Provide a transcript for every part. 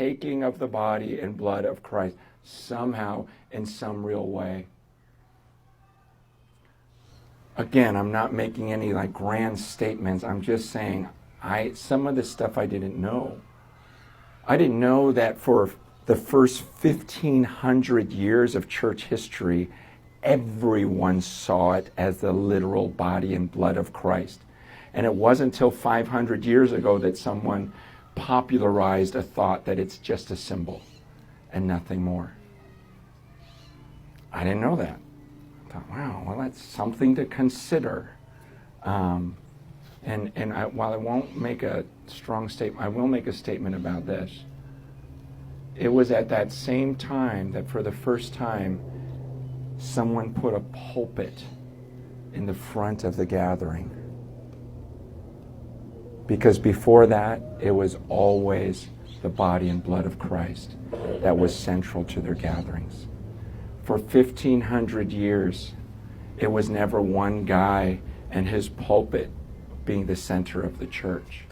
partaking of the body and blood of Christ somehow in some real way. Again, I'm not making any like grand statements. I'm just saying some of this stuff I didn't know. I didn't know that for the first 1,500 years of church history, everyone saw it as the literal body and blood of Christ. And it wasn't until 500 years ago that someone popularized a thought that it's just a symbol and nothing more. I didn't know that. I thought, wow, well, that's something to consider. While I won't make a strong statement, I will make a statement about this. It was at that same time that for the first time, someone put a pulpit in the front of the gathering. Because before that, it was always the body and blood of Christ that was central to their gatherings. For 1,500 years, it was never one guy and his pulpit being the center of the church.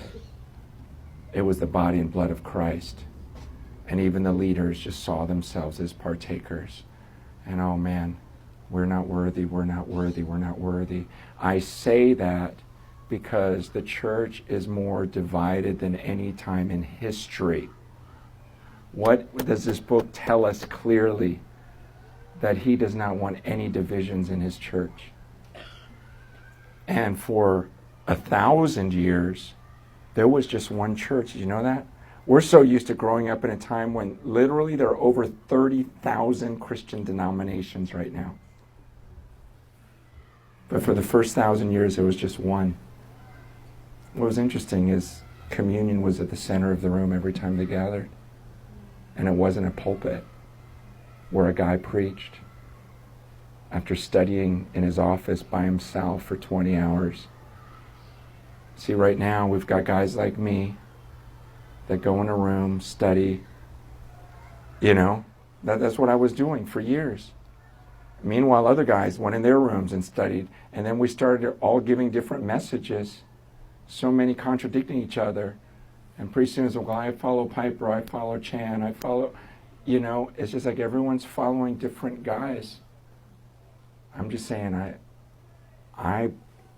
It was the body and blood of Christ. And even the leaders just saw themselves as partakers. And oh man, we're not worthy, we're not worthy, we're not worthy. I say that because the church is more divided than any time in history. What does this book tell us clearly? That he does not want any divisions in his church. And for 1,000 years, there was just one church. Did you know that? We're so used to growing up in a time when literally there are over 30,000 Christian denominations right now. But for the first 1,000 years, there was just one. What was interesting is communion was at the center of the room every time they gathered. And it wasn't a pulpit where a guy preached after studying in his office by himself for 20 hours. See, right now we've got guys like me that go in a room, study. You know, that's what I was doing for years. Meanwhile, other guys went in their rooms and studied, and then we started all giving different messages, so many contradicting each other. And pretty soon it's, well, I follow Piper, I follow Chan, I follow... You know, it's just like everyone's following different guys. I'm just saying, I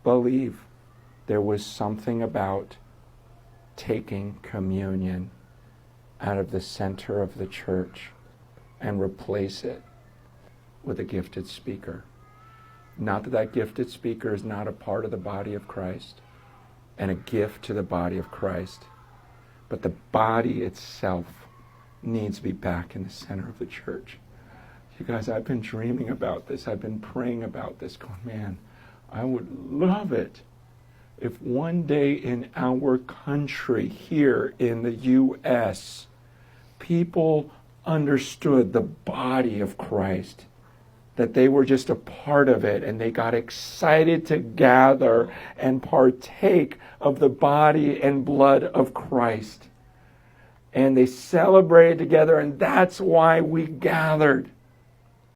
believe there was something about taking communion out of the center of the church and replace it with a gifted speaker. Not that that gifted speaker is not a part of the body of Christ and a gift to the body of Christ, but the body itself needs to be back in the center of the church. You guys, I've been dreaming about this. I've been praying about this, going, man, I would love it if one day in our country here in the U.S., people understood the body of Christ, that they were just a part of it, and they got excited to gather and partake of the body and blood of Christ. And they celebrated together, and that's why we gathered.